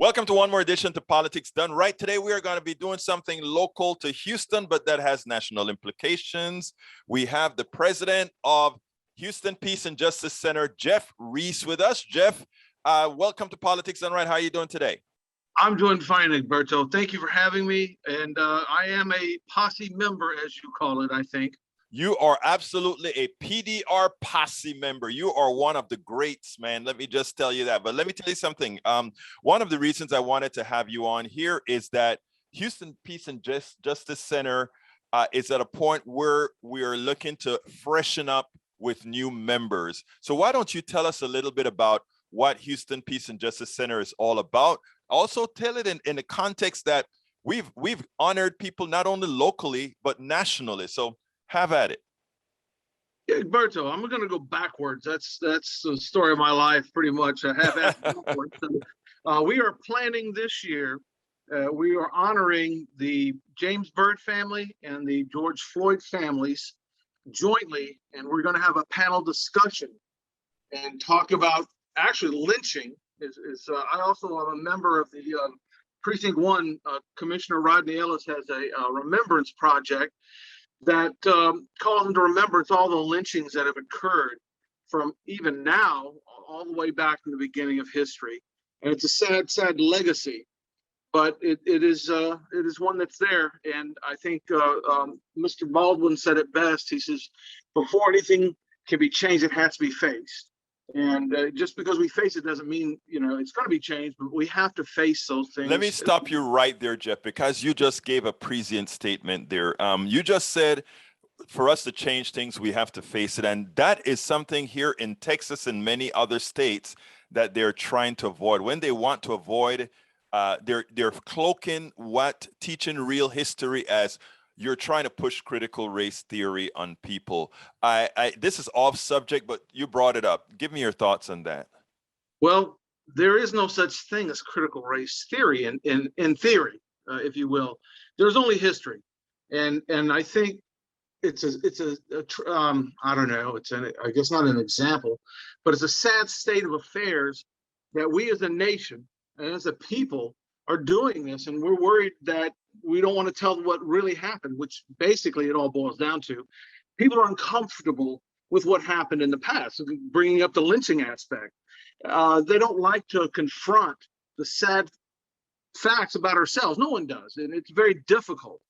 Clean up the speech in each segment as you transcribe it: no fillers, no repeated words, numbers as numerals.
Welcome to one more edition to Politics Done Right. Today, we are going to be doing something local to Houston, but that has national implications. We have the president of Houston Peace and Justice Center, Jeff Reese, with us. Jeff, welcome to Politics Done Right. How are you doing today? I'm doing fine, Egberto. Thank you for having me. And I am a posse member, as you call it, I think. You are absolutely a PDR posse member. You are one of the greats, man. Let me just tell you that. But let me tell you something. One of the reasons I wanted to have you on here is that Houston Peace and Justice Center is at a point where we are looking to freshen up with new members. So why don't you tell us a little bit about what Houston Peace and Justice Center is all about? Also tell it in the context that we've honored people not only locally, but nationally. So have at it. Yeah, Egberto, I'm going to go backwards. That's the story of my life, pretty much. I have at backwards. We are planning this year. We are honoring the James Byrd family and the George Floyd families jointly, and we're going to have a panel discussion and talk about actually lynching. I also am a member of the Precinct 1. Commissioner Rodney Ellis has a remembrance project that calls into remembrance all the lynchings that have occurred from even now all the way back in the beginning of history. And it's a sad, sad legacy, but it is one that's there. And I think Mr. Baldwin said it best. He says, before anything can be changed, it has to be faced. And just because we face it doesn't mean, it's going to be changed, but we have to face those things. Let me stop you right there, Jeff, because you just gave a prescient statement there. You just said, for us to change things, we have to face it. And that is something here in Texas and many other states that they're trying to avoid. When they want to avoid, they're cloaking teaching real history as you're trying to push critical race theory on people. This is off subject, but you brought it up. Give me your thoughts on that. Well, there is no such thing as critical race theory in theory, if you will. There's only history, and I think it's I don't know. I guess not an example, but it's a sad state of affairs that we as a nation and as a people are doing this, and we're worried that we don't want to tell what really happened, which basically it all boils down to. People are uncomfortable with what happened in the past, bringing up the lynching aspect. They don't like to confront the sad facts about ourselves. No one does, and it's very difficult.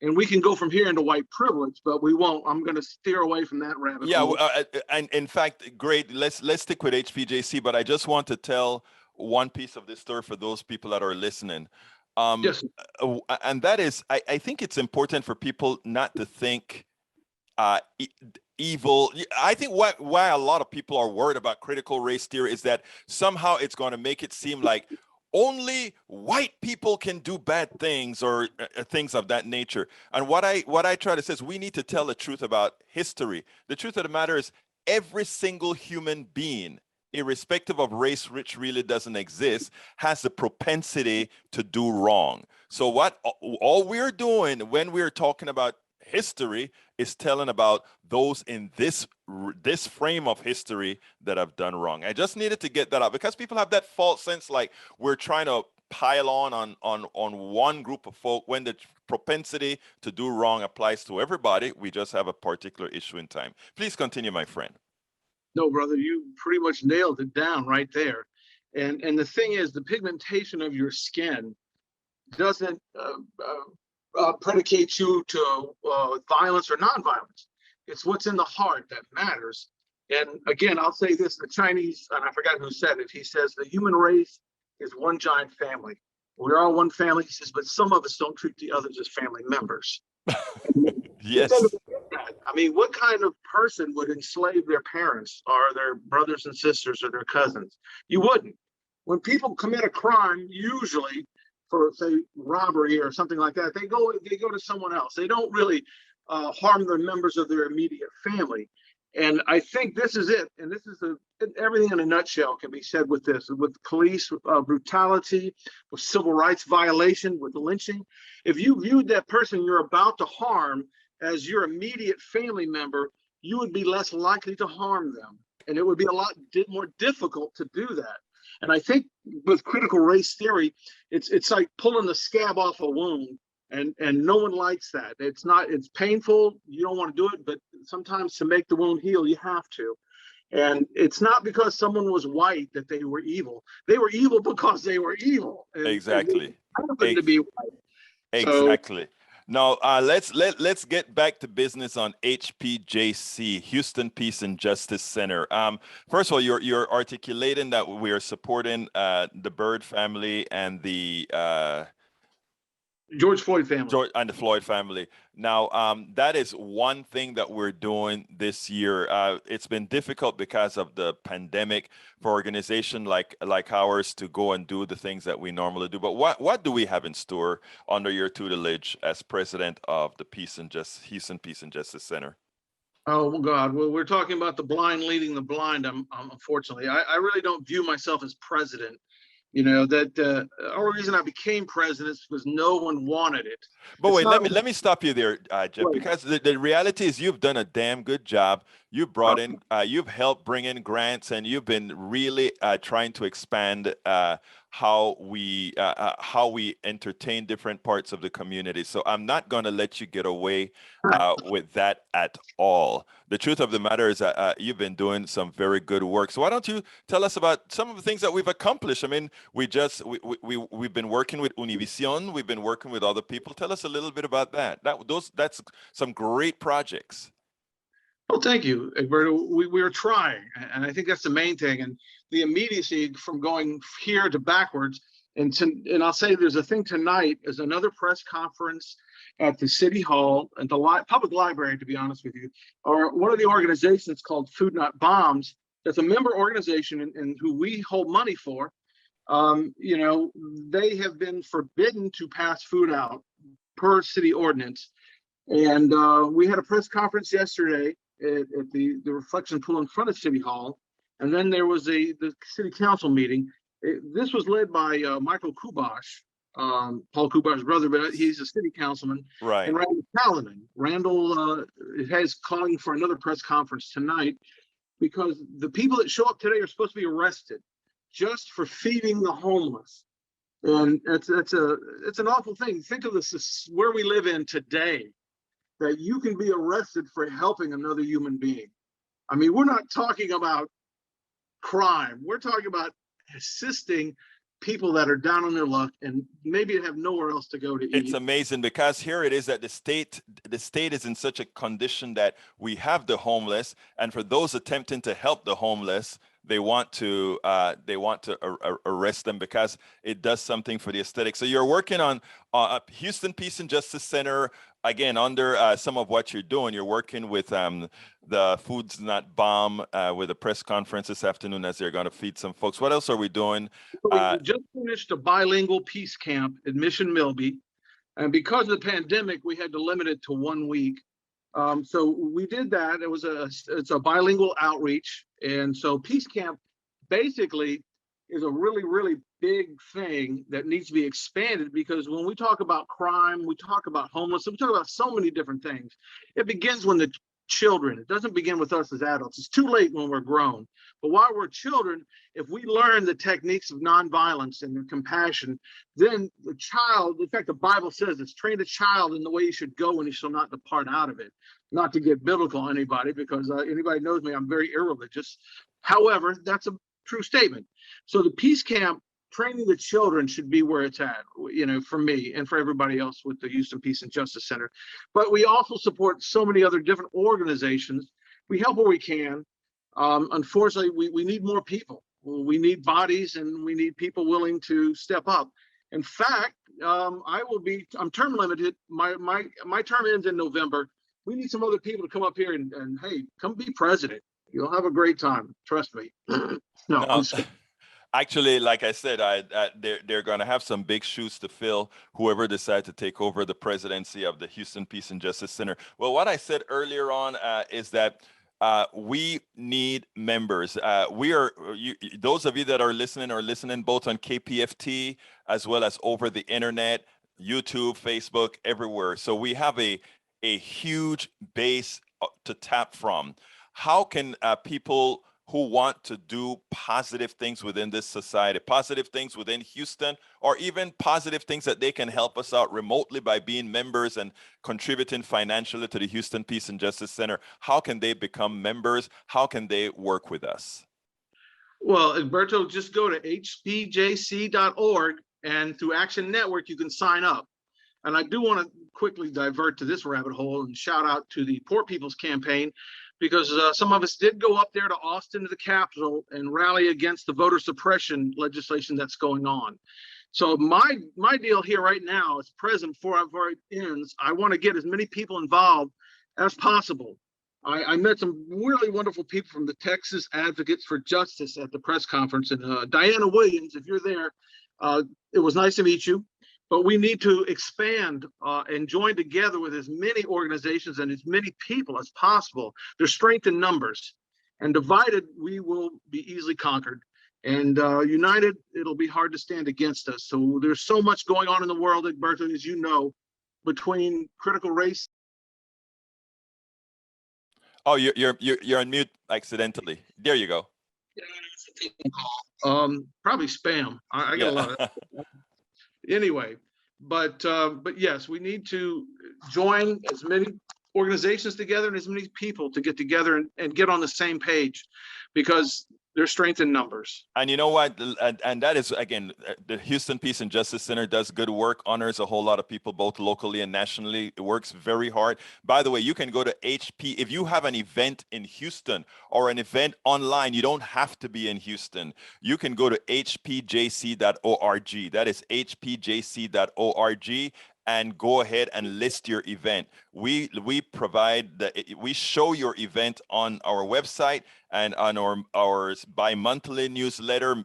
And we can go from here into white privilege, but we won't. I'm going to steer away from that rabbit hole. And in fact, great. Let's stick with HPJC, but I just want to tell one piece of this story for those people that are listening. Yes. And that is, I think it's important for people not to think evil. I think why a lot of people are worried about critical race theory is that somehow it's going to make it seem like only white people can do bad things or things of that nature. And what I try to say is we need to tell the truth about history. The truth of the matter is every single human being, irrespective of race, which really doesn't exist, has the propensity to do wrong. So what all we're doing when we're talking about history is telling about those in this frame of history that have done wrong. I just needed to get that out because people have that false sense like we're trying to pile on one group of folk when the propensity to do wrong applies to everybody. We just have a particular issue in time. Please continue, my friend. No, brother, you pretty much nailed it down right there. And the thing is, the pigmentation of your skin doesn't predicate you to violence or nonviolence. It's what's in the heart that matters. And again, I'll say this, the Chinese, and I forgot who said it, he says the human race is one giant family. We're all one family, he says, but some of us don't treat the others as family members. Yes. I mean, what kind of person would enslave their parents or their brothers and sisters or their cousins? You wouldn't. When people commit a crime, usually for, say, robbery or something like that, they go to someone else. They don't really harm the members of their immediate family. And I think this is it. And this is everything in a nutshell can be said with this, with police brutality, with civil rights violation, with lynching. If you viewed that person you're about to harm as your immediate family member, you would be less likely to harm them. And it would be a lot more difficult to do that. And I think with critical race theory, it's like pulling the scab off a wound. And no one likes that. It's painful. You don't want to do it, but sometimes to make the wound heal, you have to. And it's not because someone was white that they were evil. They were evil because they were evil. And they Exactly. happened to be white. So, Exactly. Now, let's get back to business on HPJC, Houston Peace and Justice Center. First of all, you're articulating that we are supporting the Byrd family and the George Floyd family. George and the Floyd family. Now, that is one thing that we're doing this year. It's been difficult because of the pandemic for organization like ours to go and do the things that we normally do. But what do we have in store under your tutelage as president of the Houston Peace and Justice Center? Oh God! Well, we're talking about the blind leading the blind. Unfortunately, I really don't view myself as president. You know that the only reason I became president is because no one wanted it. But It's wait, not let me stop you there, Jeff, right. because the reality is you've done a damn good job. You brought in, you've helped bring in grants, and you've been really trying to expand how we entertain different parts of the community. So I'm not going to let you get away with that at all. The truth of the matter is that you've been doing some very good work. So why don't you tell us about some of the things that we've accomplished? I mean, we've been working with Univision. We've been working with other people. Tell us a little bit about that. That's some great projects. Well, thank you, Egberto. We're trying, and I think that's the main thing. And the immediacy from going here to backwards. And I'll say there's a thing tonight. Is another press conference at the City Hall and the public library, to be honest with you, or one of the organizations called Food Not Bombs. That's a member organization and who we hold money for. You know, they have been forbidden to pass food out per city ordinance. And we had a press conference yesterday at the reflection pool in front of City Hall. And then there was the city council meeting. This was led by Michael Kubash, Paul Kubash's brother, but he's a city councilman. Right. And Randall Paladin. Randall has calling for another press conference tonight because the people that show up today are supposed to be arrested just for feeding the homeless. And it's an awful thing. Think of this where we live in today, that you can be arrested for helping another human being. I mean, we're not talking about crime. We're talking about assisting people that are down on their luck and maybe have nowhere else to go to eat. It's amazing because here it is that the state is in such a condition that we have the homeless, and for those attempting to help the homeless, they want to arrest them because it does something for the aesthetic. So you're working on Houston Peace and Justice Center again under some of what you're doing. You're working with the Foods Not Bomb with a press conference this afternoon as they're going to feed some folks. What else are we doing? We just finished a bilingual peace camp at Mission Milby, and because of the pandemic, we had to limit it to 1 week. So we did that. It's a bilingual outreach. And so Peace Camp basically is a really, really big thing that needs to be expanded, because when we talk about crime, we talk about homelessness, we talk about so many different things. It begins when the children, it doesn't begin with us as adults. It's too late when we're grown. But while we're children, if we learn the techniques of nonviolence and compassion, then the child, in fact, the Bible says it's train a child in the way he should go and he shall not depart out of it. Not to get biblical on anybody, because anybody knows me, I'm very irreligious. However, that's a true statement. So the Peace Camp, training the children should be where it's at, you know, for me and for everybody else with the Houston Peace and Justice Center. But we also support so many other different organizations. We help where we can. Unfortunately, we need more people. We need bodies, and we need people willing to step up. In fact, I'm term limited. My term ends in November. We need some other people to come up here and hey, come be president. You'll have a great time. Trust me. No. Actually, like I said, they're going to have some big shoes to fill, whoever decides to take over the presidency of the Houston Peace and Justice Center. Well, what I said earlier on is that we need members. Those of you that are listening both on KPFT as well as over the internet, YouTube, Facebook, everywhere. So we have a huge base to tap from. How can people who want to do positive things within this society, positive things within Houston, or even positive things that they can help us out remotely by being members and contributing financially to the Houston Peace and Justice Center, how can they become members? How can they work with us? Well, Alberto, just go to hpjc.org, and through Action Network, you can sign up. And I do want to quickly divert to this rabbit hole and shout out to the Poor People's Campaign, because some of us did go up there to Austin, to the Capitol, and rally against the voter suppression legislation that's going on. So my deal here right now is present before it ends. I want to get as many people involved as possible. I met some really wonderful people from the Texas Advocates for Justice at the press conference, and Diana Williams, if you're there, it was nice to meet you. But we need to expand and join together with as many organizations and as many people as possible. There's strength in numbers, and divided, we will be easily conquered. And united, it'll be hard to stand against us. So there's so much going on in the world, Bertha, as you know, between critical race. Oh, you're on mute accidentally. There you go. Probably spam. I get a lot of it. Anyway, but yes, we need to join as many organizations together and as many people to get together and get on the same page, because there's strength in numbers. And you know what? And that is, again, the Houston Peace and Justice Center does good work, honors a whole lot of people, both locally and nationally. It works very hard. By the way, you can go to HP. If you have an event in Houston or an event online, you don't have to be in Houston. You can go to hpjc.org. That is hpjc.org. And go ahead and list your event. We show your event on our website and on our bi-monthly newsletter.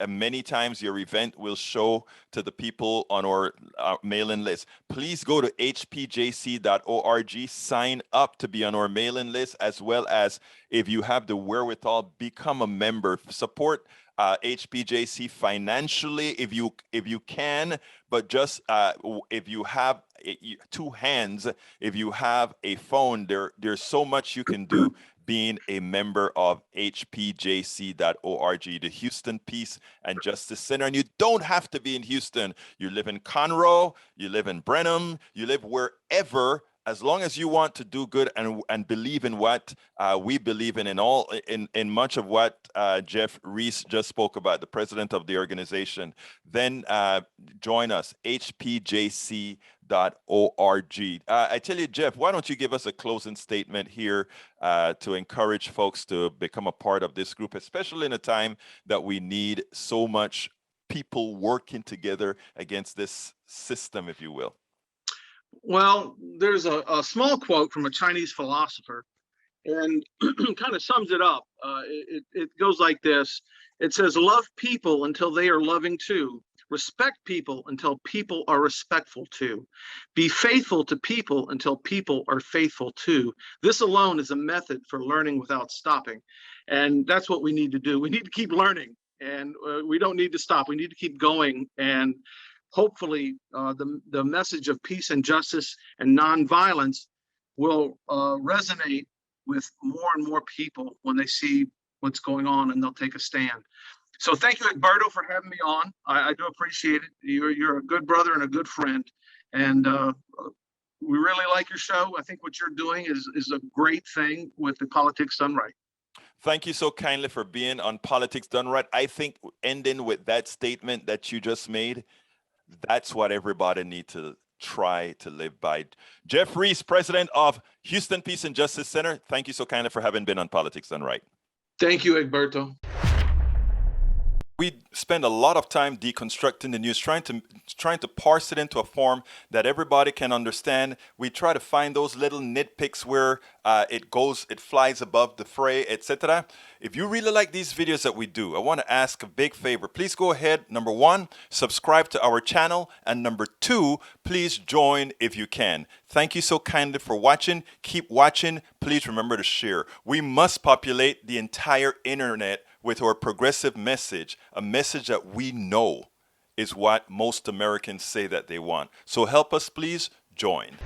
Many times your event will show to the people on our mailing list. Please go to hpjc.org, sign up to be on our mailing list, as well as, if you have the wherewithal, become a member. Support HPJC financially if you can, but just if you have two hands, if you have a phone, there's so much you can do being a member of hpjc.org, the Houston Peace and Justice Center. And you don't have to be in Houston. You live in Conroe, you live in Brenham, you live wherever, as long as you want to do good and believe in what we believe in much of what Jeff Reese just spoke about, the president of the organization, then join us, hpjc.org. I tell you, Jeff, why don't you give us a closing statement here to encourage folks to become a part of this group, especially in a time that we need so much people working together against this system, if you will. Well, there's a small quote from a Chinese philosopher, and kind of sums it up. It goes like this. It says, love people until they are loving too. Respect people until people are respectful too. Be faithful to people until people are faithful too. This alone is a method for learning without stopping. And that's what we need to do. We need to keep learning, and we don't need to stop. We need to keep going. And hopefully the message of peace and justice and nonviolence will resonate with more and more people when they see what's going on, and they'll take a stand. So thank you, Egberto, for having me on. I do appreciate it. You're a good brother and a good friend, and we really like your show. I think what you're doing is a great thing with the Politics Done Right. Thank you so kindly for being on Politics Done Right. I think ending with that statement that you just made, that's what everybody needs to try to live by. Jeff Reese, president of Houston Peace and Justice Center, thank you so kindly for having been on Politics Done Right. Thank you, Egberto. We spend a lot of time deconstructing the news, trying to parse it into a form that everybody can understand. We try to find those little nitpicks where it flies above the fray, etc. If you really like these videos that we do, I want to ask a big favor. Please go ahead, number one, subscribe to our channel, and number two, please join if you can. Thank you so kindly for watching. Keep watching. Please remember to share. We must populate the entire internet with our progressive message, a message that we know is what most Americans say that they want. So help us, please join.